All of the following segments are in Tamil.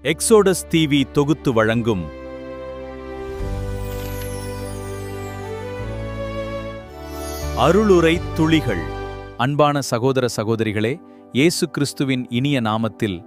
எக்ஸோடஸ் டிவி தொகுத்து வழங்கும் அருளுரை துளிகள். அன்பான சகோதர சகோதரிகளே, இயேசு கிறிஸ்துவின் இனிய நாமத்தில்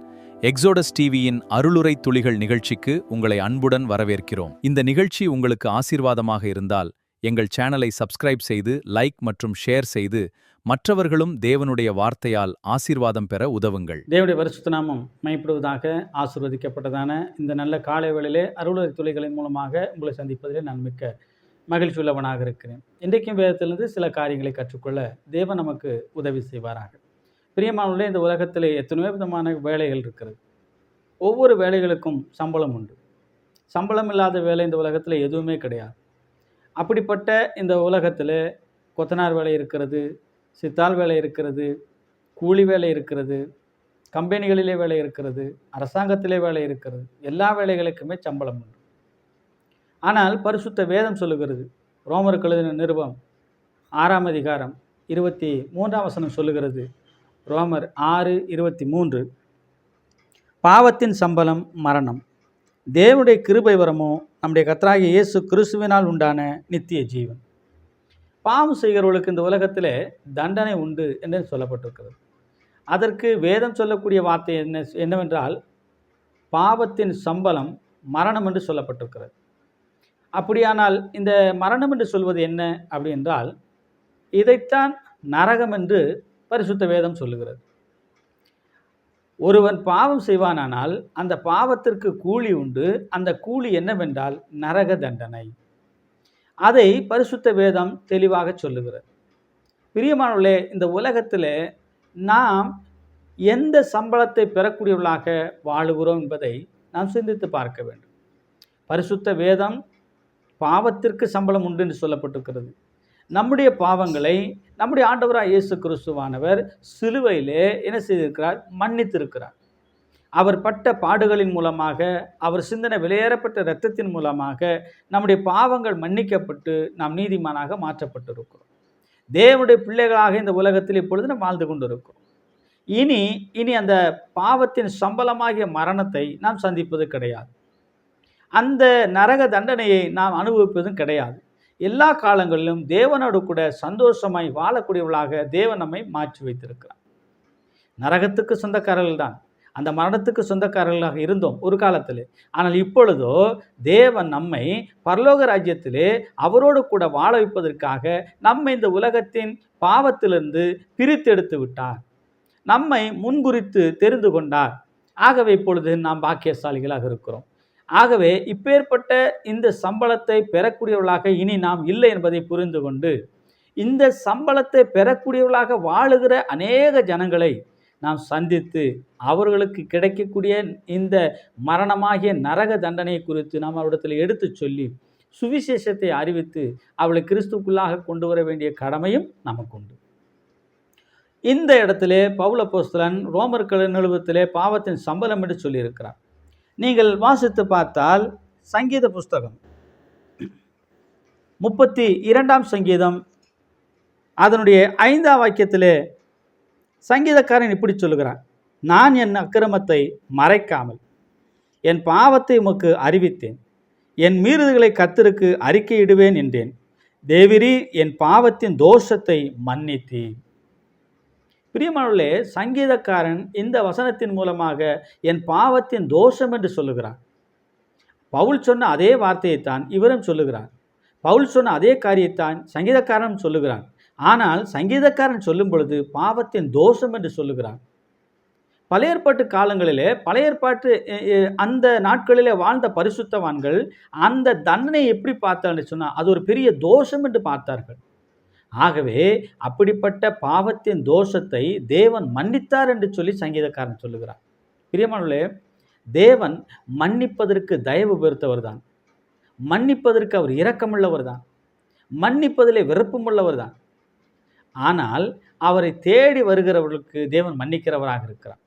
எக்ஸோடஸ் டிவியின் அருளுரை துளிகள் நிகழ்ச்சிக்கு உங்களை அன்புடன் வரவேற்கிறோம். இந்த நிகழ்ச்சி உங்களுக்கு ஆசீர்வாதமாக இருந்தால் எங்கள் சேனலை சப்ஸ்கிரைப் செய்து லைக் மற்றும் ஷேர் செய்து மற்றவர்களும் தேவனுடைய வார்த்தையால் ஆசீர்வாதம் பெற உதவுங்கள். தேவனுடைய பரிசுத்த நாமம் மையப்படுவதாக. ஆசீர்வதிக்கப்பட்டதான இந்த நல்ல காலை வேளையிலே அருளுரை துளிகளின் மூலமாக உங்களை சந்திப்பதிலே நான் மிக்க மகிழ்ச்சி உள்ளவனாக இருக்கிறேன். இன்றைக்கும் வேதத்திலிருந்து சில காரியங்களை கற்றுக்கொள்ள தேவன் நமக்கு உதவி செய்வாராக. பிரியமானவர்களே, இந்த உலகத்திலே எத்தனையோ விதமான வேலைகள் இருக்கிறது. ஒவ்வொரு வேலைகளுக்கும் சம்பளம் உண்டு. சம்பளம் இல்லாத வேலை இந்த உலகத்தில் எதுவுமே கிடையாது. அப்படிப்பட்ட இந்த உலகத்தில் கொத்தனார் வேலை இருக்கிறது, சித்தாள் வேலை இருக்கிறது, கூலி வேலை இருக்கிறது, கம்பெனிகளிலே வேலை இருக்கிறது, அரசாங்கத்திலே வேலை இருக்கிறது. எல்லா வேலைகளுக்குமே சம்பளம் உண்டு. ஆனால் பரிசுத்த வேதம் சொல்லுகிறது, ரோமருக்கு எழுதின நிருபம் 6ஆம் அதிகாரம் 23ஆம் வசனம் சொல்லுகிறது, ரோமர் 6:23, பாவத்தின் சம்பளம் மரணம், தேவனுடைய கிருபை வரமோ நம்முடைய கர்த்தராகிய இயேசு கிறிஸ்துவினால் உண்டான நித்திய ஜீவன். பாவம் செய்கிறவர்களுக்கு இந்த உலகத்தில் தண்டனை உண்டு என்று சொல்லப்பட்டிருக்கிறது. அதற்கு வேதம் சொல்லக்கூடிய வார்த்தை என்னவென்றால், பாவத்தின் சம்பளம் மரணம் என்று சொல்லப்பட்டிருக்கிறது. அப்படியானால் இந்த மரணம் என்று சொல்வது என்ன அப்படி என்றால், இதைத்தான் நரகம் என்று பரிசுத்த வேதம் சொல்லுகிறது. ஒருவன் பாவம் செய்வானானால் அந்த பாவத்திற்கு கூலி உண்டு. அந்த கூலி என்னவென்றால் நரக தண்டனை. அதை பரிசுத்த வேதம் தெளிவாக சொல்லுகிறது. பிரியமானவர்களே, இந்த உலகத்தில் நாம் எந்த சம்பளத்தை பெறக்கூடியவர்களாக வாழுகிறோம் என்பதை நாம் சிந்தித்து பார்க்க வேண்டும். பரிசுத்த வேதம் பாவத்திற்கு சம்பளம் உண்டு என்று சொல்லப்பட்டிருக்கிறது. நம்முடைய பாவங்களை நம்முடைய ஆண்டவராக இயேசு கிறிஸ்துவானவர் சிலுவையிலே என்ன செய்திருக்கிறார்? மன்னித்திருக்கிறார். அவர் பட்ட பாடுகளின் மூலமாக, அவர் சிந்தனை வெளியேறப்பட்ட இரத்தத்தின் மூலமாக நம்முடைய பாவங்கள் மன்னிக்கப்பட்டு நாம் நீதிமானாக மாற்றப்பட்டிருக்கிறோம். தேவனுடைய பிள்ளைகளாக இந்த உலகத்தில் இப்பொழுது நாம் வாழ்ந்து கொண்டிருக்கிறோம். இனி அந்த பாவத்தின் சம்பளமாகிய மரணத்தை நாம் சந்திப்பது கிடையாது. அந்த நரக தண்டனையை நாம் அனுபவிப்பதும் கிடையாது. எல்லா காலங்களிலும் தேவனோடு கூட சந்தோஷமாய் வாழக்கூடியவர்களாக தேவன் நம்மை மாற்றி வைத்திருக்கிறார். நரகத்துக்கு சொந்தக்காரர்கள் தான், அந்த மரணத்துக்கு சொந்தக்காரர்களாக இருந்தோம் ஒரு காலத்தில். ஆனால் இப்பொழுதோ தேவன் நம்மை பரலோக ராஜ்யத்திலே அவரோடு கூட வாழ வைப்பதற்காக நம்மை இந்த உலகத்தின் பாவத்திலிருந்து பிரித்தெடுத்து விட்டார். நம்மை முன்குறித்து தெரிந்து கொண்டார். ஆகவே இப்பொழுது நாம் பாக்கியசாலிகளாக இருக்கிறோம். ஆகவே இப்பேற்பட்ட இந்த சம்பளத்தை பெறக்கூடியவர்களாக இனி நாம் இல்லை என்பதை புரிந்து கொண்டு, இந்த சம்பளத்தை பெறக்கூடியவர்களாக வாழுகிற அநேக ஜனங்களை நாம் சந்தித்து அவர்களுக்கு கிடைக்கக்கூடிய இந்த மரணமாகிய நரக தண்டனை குறித்து நாம் அவரிடத்தில் எடுத்து சொல்லி சுவிசேஷத்தை அறிவித்து அவளை கிறிஸ்துக்குள்ளாக கொண்டு வர வேண்டிய கடமையும் நமக்கு உண்டு. இந்த இடத்திலே பவுல் அப்போஸ்தலன் ரோமர்கள் நிருபத்திலே பாவத்தின் சம்பளம் என்று சொல்லியிருக்கிறார். நீங்கள் வாசித்து பார்த்தால் சங்கீத புஸ்தகம் 32ஆம் சங்கீதம் அதனுடைய 5ஆம் வாக்கியத்திலே சங்கீதக்காரன் இப்படி சொல்லுகிறான், நான் என் அக்கிரமத்தை மறைக்காமல் என் பாவத்தை உமக்கு அறிவித்தேன், என் மீறுதல்களை கர்த்தருக்கு அறிக்கையிடுவேன் என்றேன், தேவரீர் என் பாவத்தின் தோஷத்தை மன்னித்தீர். பிரியமானவர்களே, சங்கீதக்காரன் இந்த வசனத்தின் மூலமாக என் பாவத்தின் தோஷம் என்று சொல்லுகிறார். பவுல் சொன்ன அதே வார்த்தையைத்தான் இவரும் சொல்லுகிறார். பவுல் சொன்ன அதே காரியத்தான் சங்கீதக்காரன் சொல்லுகிறான். ஆனால் சங்கீதக்காரன் சொல்லும் பொழுது பாவத்தின் தோஷம் என்று சொல்லுகிறார். பழைய ஏற்பாட்டு காலங்களிலே, பழைய ஏற்பாட்டு அந்த நாட்களிலே வாழ்ந்த பரிசுத்தவான்கள் அந்த தண்டனையை எப்படி பார்த்தார்கள் சொன்னால் அது ஒரு பெரிய தோஷம் என்று பார்த்தார்கள். ஆகவே அப்படிப்பட்ட பாவத்தின் தோஷத்தை தேவன் மன்னித்தார் என்று சொல்லி சங்கீதக்காரன் சொல்லுகிறார். பிரியமானவர்களே, தேவன் மன்னிப்பதற்கு தயவு பெருத்தவர் தான், மன்னிப்பதற்கு அவர் இரக்கமுள்ளவர் தான், மன்னிப்பதிலே விருப்பமுள்ளவர் தான். ஆனால் அவரை தேடி வருகிறவர்களுக்கு தேவன் மன்னிக்கிறவராக இருக்கிறார்.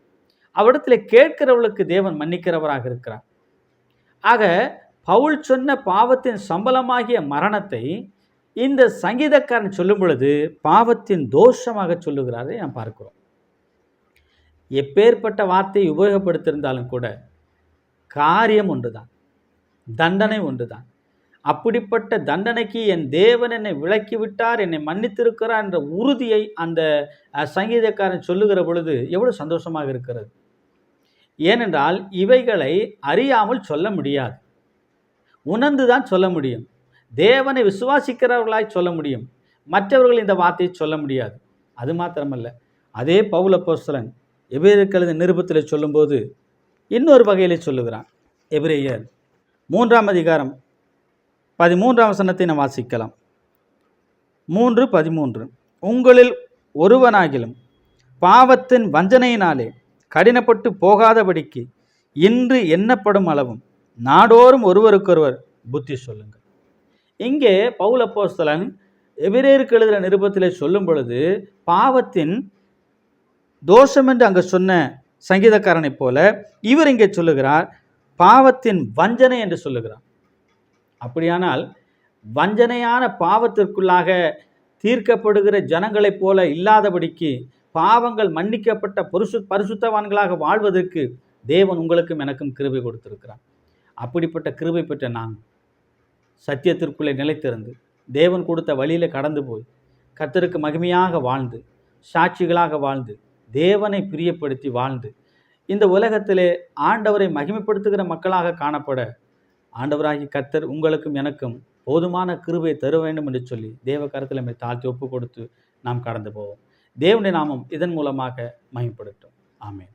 அவரிடத்தில் கேட்கிறவர்களுக்கு தேவன் மன்னிக்கிறவராக இருக்கிறார். ஆக பவுல் சொன்ன பாவத்தின் சம்பளமாகிய மரணத்தை இந்த சங்கீதக்காரன் சொல்லும் பொழுது பாவத்தின் தோஷமாக சொல்லுகிறாரை நாம் பார்க்கிறோம். எப்பேற்பட்ட வார்த்தையை உபயோகப்படுத்தியிருந்தாலும் கூட காரியம் ஒன்றுதான், தண்டனை ஒன்றுதான். அப்படிப்பட்ட தண்டனைக்கு என் தேவன் என்னை விலக்கிவிட்டார், என்னை மன்னித்திருக்கிறார் என்ற உறுதியை அந்த சங்கீதக்காரன் சொல்லுகிற பொழுது எவ்வளவு சந்தோஷமாக இருக்கிறது. ஏனென்றால் இவைகளை அறியாமல் சொல்ல முடியாது, உணர்ந்துதான் சொல்ல முடியும். தேவனை விசுவாசிக்கிறவர்களாய் சொல்ல முடியும், மற்றவர்கள் இந்த வார்த்தையை சொல்ல முடியாது. அது மாத்திரமல்ல, அதே பவுல் அப்போஸ்தலன் எபிரேயருக்கு எழுதின நிருபத்தில் சொல்லும்போது இன்னொரு வகையில் சொல்லுகிறான். எபிரேயர் 3ஆம் அதிகாரம் 13ஆம் வசனத்தை நாம் வாசிக்கலாம். 3:13 உங்களில் ஒருவனாகிலும் பாவத்தின் வஞ்சனையினாலே கடினப்பட்டு போகாதபடிக்கு இன்று எண்ணப்படும் அளவும் நாடோறும் ஒருவருக்கொருவர் புத்தி சொல்லுங்கள். இங்கே பவுல் அப்போஸ்தலன் எபிரேயருக்கு எழுதின நிருபத்திலே சொல்லும் பொழுது பாவத்தின் தோஷம் என்று அங்கே சொன்ன சங்கீதக்காரனைப் போல இவர் இங்கே சொல்லுகிறார் பாவத்தின் வஞ்சனை என்று சொல்லுகிறார். அப்படியானால் வஞ்சனையான பாவத்திற்குள்ளாக தீர்க்கப்படுகிற ஜனங்களைப் போல இல்லாதபடிக்கு பாவங்கள் மன்னிக்கப்பட்ட பரிசுத்தவான்களாக வாழ்வதற்கு தேவன் உங்களுக்கும் எனக்கும் கிருபை கொடுத்திருக்கிறார். அப்படிப்பட்ட கிருபை பெற்ற நாங்கள் சத்தியத்திற்குள்ளே நிலைத்திருந்து தேவன் கொடுத்த வழியில் கடந்து போய் கர்த்தருக்கு மகிமையாக வாழ்ந்து சாட்சிகளாக வாழ்ந்து தேவனை பிரியப்படுத்தி வாழ்ந்து இந்த உலகத்திலே ஆண்டவரை மகிமைப்படுத்துகிற மக்களாக காணப்பட ஆண்டவராகி கர்த்தர் உங்களுக்கும் எனக்கும் போதுமான கிருபை தர வேண்டும் என்று சொல்லி தேவ கரத்தில் நம்மை தாழ்த்தி ஒப்பு கொடுத்து நாம் கடந்து போவோம். தேவனுடைய நாமம் இதன் மூலமாக மகிமைப்படட்டும். ஆமென்.